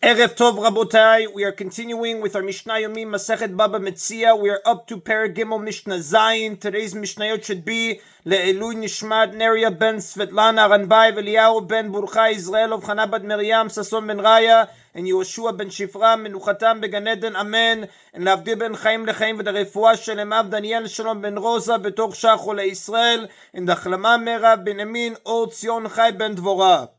Erev Tov Rabotai, we are continuing with our Mishna Yomi Masechet Bava Metzia. We are up to Perek Gimel Mishnah Zayin. Today's Mishnayot should be Le'elui Nishmat Neria ben Svetlana Ranbai V'Eliyahu ben Burcha Israel of Chana bat Miriam Sason ben Raya and Yehoshua ben Shifra Menuchatam began Eden Amen and Lavdi ben Chaim Lechaim v'Darefua Shelemav Daniel Shalom ben Rosa betoch Shachol Israel and Dachlama Merav ben Emin O Tzion Chai ben Dvorah.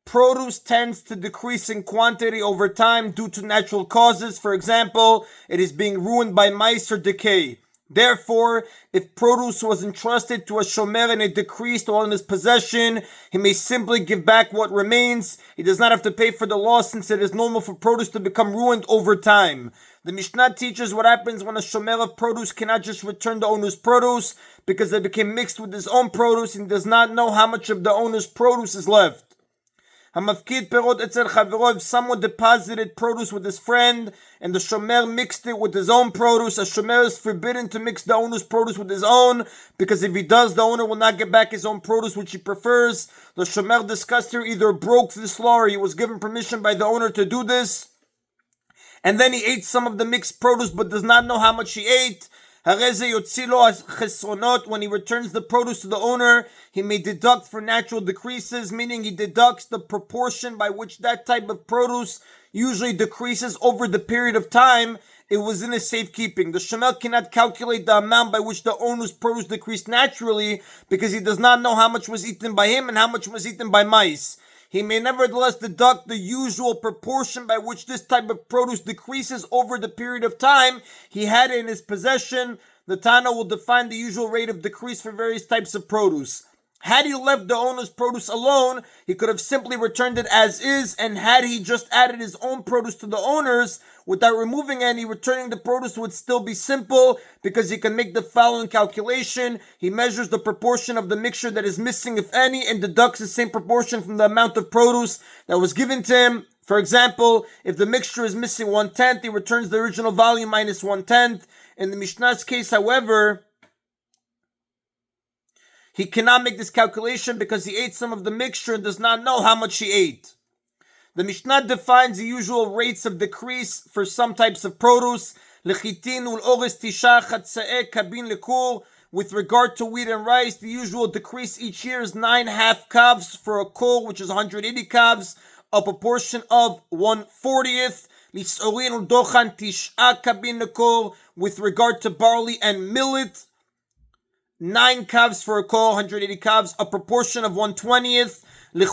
Produce tends to decrease in quantity over time due to natural causes. For example, it is being ruined by mice or decay. Therefore, if produce was entrusted to a shomer and it decreased while in his possession, he may simply give back what remains. He does not have to pay for the loss since it is normal for produce to become ruined over time. The Mishnah teaches what happens when a shomer of produce cannot just return the owner's produce because it became mixed with his own produce and does not know how much of the owner's produce is left. Hamafkid perot etzel chavero, if someone deposited produce with his friend and the shomer mixed it with his own produce, a shomer is forbidden to mix the owner's produce with his own, because if he does, the owner will not get back his own produce which he prefers. The shomer discussed here either broke this law or he was given permission by the owner to do this, and then he ate some of the mixed produce but does not know how much he ate. When he returns the produce to the owner, he may deduct for natural decreases, meaning he deducts the proportion by which that type of produce usually decreases over the period of time it was in his safekeeping. The shomer cannot calculate the amount by which the owner's produce decreased naturally because he does not know how much was eaten by him and how much was eaten by mice. He may nevertheless deduct the usual proportion by which this type of produce decreases over the period of time he had it in his possession. The Tana will define the usual rate of decrease for various types of produce. Had he left the owner's produce alone, he could have simply returned it as is, and had he just added his own produce to the owner's, without removing any, returning the produce would still be simple, because he can make the following calculation. He measures the proportion of the mixture that is missing, if any, and deducts the same proportion from the amount of produce that was given to him. For example, if the mixture is missing 1/10, he returns the original volume minus 1/10. In the Mishnah's case, however, he cannot make this calculation because he ate some of the mixture and does not know how much he ate. The Mishnah defines the usual rates of decrease for some types of produce. With regard to wheat and rice, the usual decrease each year is 9 half calves for a kol, which is 180 calves, a proportion of 1/40th. With regard to barley and millet, 9 calves for a kol, 180 calves, a proportion of 1/20th. With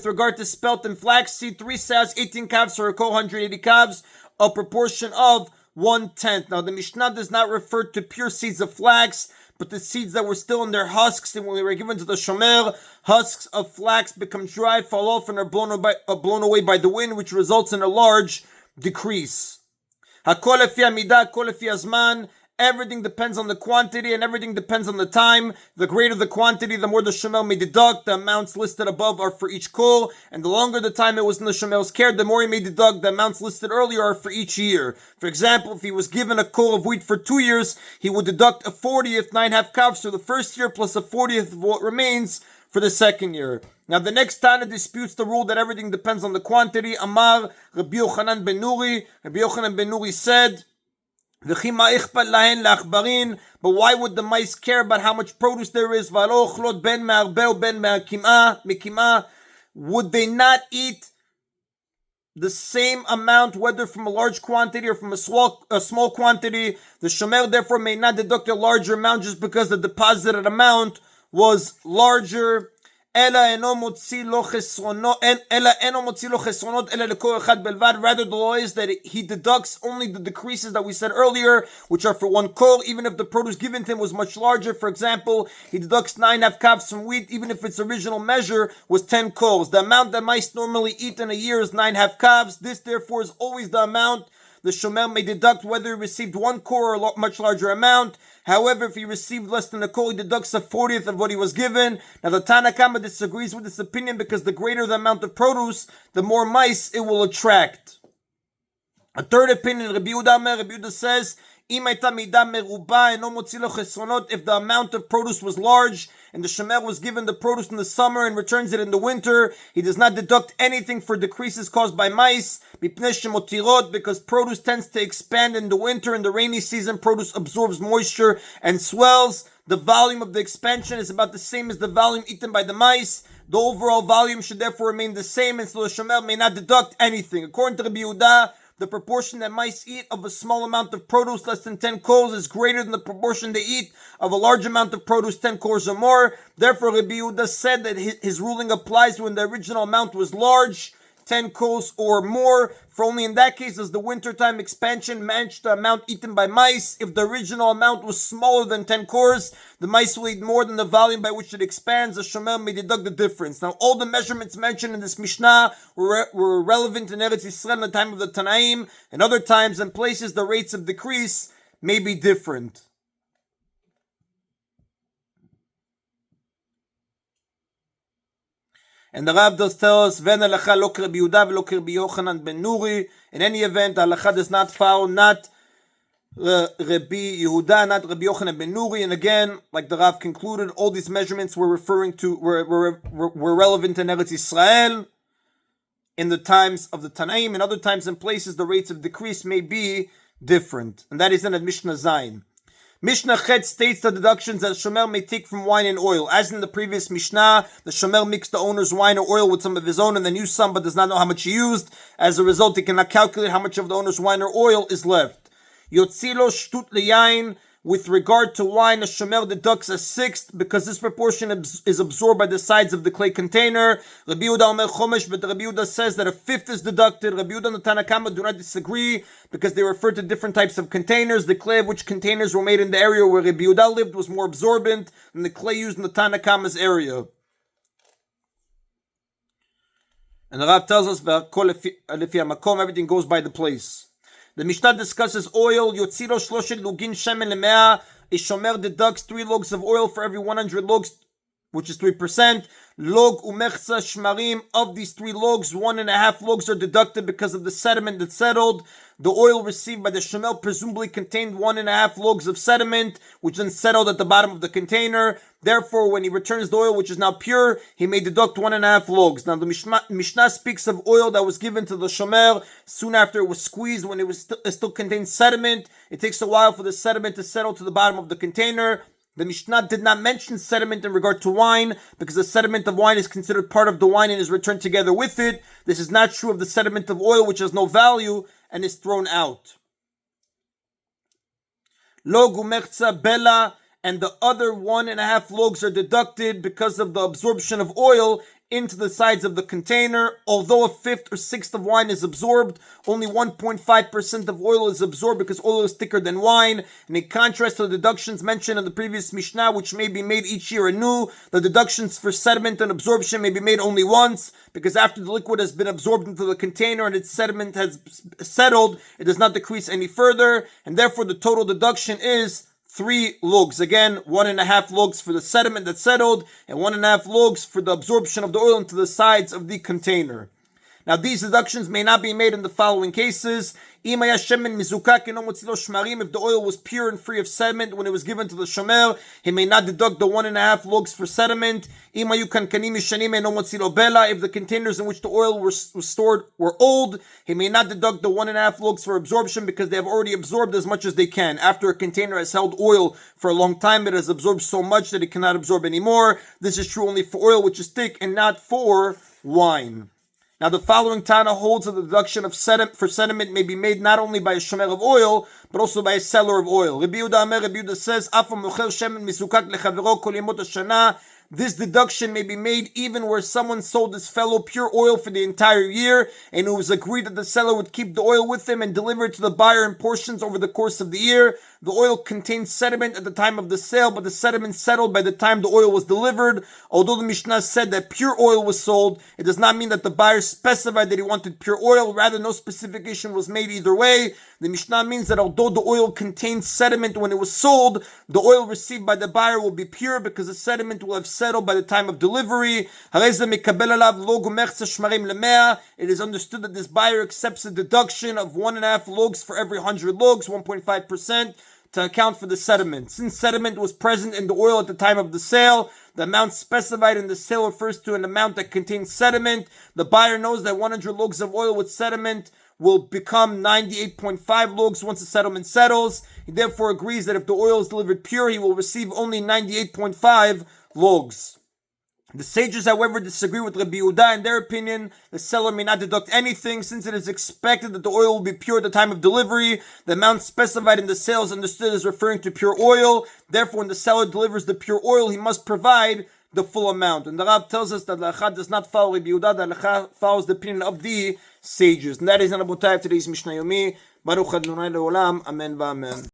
regard to spelt and flaxseed, 3 sas, 18 calves for a kol, 180 calves, a proportion of 1/10. Now the Mishnah does not refer to pure seeds of flax, but the seeds that were still in their husks, and when they were given to the shomer, husks of flax become dry, fall off, and are blown away by the wind, which results in a large decrease. Hakol lefi hamida, hakol lefi hazman. Everything depends on the quantity and everything depends on the time. The greater the quantity, the more the shomer may deduct. The amounts listed above are for each kol, and the longer the time it was in the shomer's care, the more he may deduct. The amounts listed earlier are for each year. For example, if he was given a kol of wheat for 2 years, he would deduct a 40th, 9 half calves for the first year, plus a 40th of what remains for the second year. Now the next Tana disputes the rule that everything depends on the quantity. Amar Rabbi Yochanan ben Nuri. Rabbi Yochanan ben Nuri said, but why would the mice care about how much produce there is? Would they not eat the same amount, whether from a large quantity or from a small quantity? The shomer therefore may not deduct a larger amount just because the deposited amount was larger. Rather, the law is that he deducts only the decreases that we said earlier, which are for 1 kol, even if the produce given to him was much larger. For example, he deducts 9 half calves from wheat, even if its original measure was 10 kols. The amount that mice normally eat in a year is 9 half calves. This, therefore, is always the amount the shomer may deduct, whether he received 1 kol or a much larger amount. However, if he received less than a kol, he deducts a 40th of what he was given. Now, the Tana Kama disagrees with this opinion because the greater the amount of produce, the more mice it will attract. A third opinion, Rabbi Yehuda says, if the amount of produce was large and the shomer was given the produce in the summer and returns it in the winter, he does not deduct anything for decreases caused by mice, because produce tends to expand in the winter. In the rainy season, produce absorbs moisture and swells. The volume of the expansion is about the same as the volume eaten by the mice. The overall volume should therefore remain the same, and so the shomer may not deduct anything. According to Rabbi Yehuda, the proportion that mice eat of a small amount of produce, less than 10 kos, is greater than the proportion they eat of a large amount of produce, 10 kos or more. Therefore, Rabbi Yehuda said that his ruling applies when the original amount was large, 10 kos or more, for only in that case does the wintertime expansion match the amount eaten by mice. If the original amount was smaller than 10 kos, the mice will eat more than the volume by which it expands. The shomer may deduct the difference. Now, all the measurements mentioned in this Mishnah were relevant in Eretz Yisrael in the time of the Tanaim, and other times and places the rates of decrease may be different. And the Rav does tell us, "Ven halacha lo Rabbi Yehuda v'lo Rabbi Yochanan ben Nuri." In any event, the halacha does not follow not Rabbi Yehuda, not Rabbi Yochanan ben Nuri. And again, like the Rav concluded, all these measurements were referring to were relevant in Eretz Yisrael in the times of the Tanaim. In other times and places, the rates of decrease may be different, and that is in Mishnah Zayin. Mishnah Chet states the deductions that shomer may take from wine and oil. As in the previous Mishnah, the shomer mixed the owner's wine or oil with some of his own and then used some but does not know how much he used. As a result, he cannot calculate how much of the owner's wine or oil is left. Yotzilo shtut leyain. With regard to wine, the shomer deducts a sixth because this proportion is absorbed by the sides of the clay container. Rabbi Yehuda Omer Chomesh, but Rabbi Yehuda says that a fifth is deducted. Rabbi Yehuda and the Tanna Kama do not disagree because they refer to different types of containers. The clay of which containers were made in the area where Rabbi Yehuda lived was more absorbent than the clay used in the Tanna Kama's area. And the Rav tells us everything goes by the place. The Mishnah discusses oil. Yotziro shloshet lugin shemen lemea. A shomer deducts 3 logs of oil for every 100 logs, which is 3%. Log umechza shmarim. Of these 3 logs, 1.5 logs are deducted because of the sediment that settled. The oil received by the shomer presumably contained 1.5 logs of sediment, which then settled at the bottom of the container. Therefore, when he returns the oil, which is now pure, he may deduct 1.5 logs. Now, the Mishnah speaks of oil that was given to the shomer soon after it was squeezed, when it still contained sediment. It takes a while for the sediment to settle to the bottom of the container. The Mishnah did not mention sediment in regard to wine because the sediment of wine is considered part of the wine and is returned together with it. This is not true of the sediment of oil, which has no value and is thrown out. Log umechza bela, and the other 1.5 logs are deducted because of the absorption of oil into the sides of the container. Although a fifth or sixth of wine is absorbed, only 1.5% of oil is absorbed because oil is thicker than wine. And in contrast to the deductions mentioned in the previous Mishnah, which may be made each year anew, the deductions for sediment and absorption may be made only once, because after the liquid has been absorbed into the container and its sediment has settled, it does not decrease any further, and therefore the total deduction is 3 logs. Again, 1.5 logs for the sediment that settled, and 1.5 logs for the absorption of the oil into the sides of the container. Now, these deductions may not be made in the following cases. If the oil was pure and free of sediment when it was given to the shomer, he may not deduct the 1.5 logs for sediment. If the containers in which the oil was stored were old, he may not deduct the 1.5 logs for absorption because they have already absorbed as much as they can. After a container has held oil for a long time, it has absorbed so much that it cannot absorb anymore. This is true only for oil which is thick and not for wine. Now, the following Tana holds that the deduction of sediment may be made not only by a shomer of oil, but also by a seller of oil. Rabbi Yehuda says, this deduction may be made even where someone sold his fellow pure oil for the entire year, and it was agreed that the seller would keep the oil with him and deliver it to the buyer in portions over the course of the year. The oil contained sediment at the time of the sale, but the sediment settled by the time the oil was delivered. Although the Mishnah said that pure oil was sold, it does not mean that the buyer specified that he wanted pure oil. Rather, no specification was made either way. The Mishnah means that although the oil contained sediment when it was sold, the oil received by the buyer will be pure because the sediment will have settled by the time of delivery. It is understood that this buyer accepts a deduction of 1.5 logs for every 100 logs, 1.5%. To account for the sediment. Since sediment was present in the oil at the time of the sale, the The amount specified in the sale refers to an amount that contains sediment. The buyer knows that 100 logs of oil with sediment will become 98.5 logs once the settlement settles. He therefore agrees that if the oil is delivered pure, he will receive only 98.5 logs. The sages, however, disagree with Rabbi Yehuda. In their opinion, the seller may not deduct anything since it is expected that the oil will be pure at the time of delivery. The amount specified in the sale is understood as referring to pure oil. Therefore, when the seller delivers the pure oil, he must provide the full amount. And the Rav tells us that the Halacha does not follow Rabbi Yehuda. The Halacha follows the opinion of the sages. And that is Rabotai of today's Mishna Yomi. Baruch Adonai Le'olam. Amen v'amen.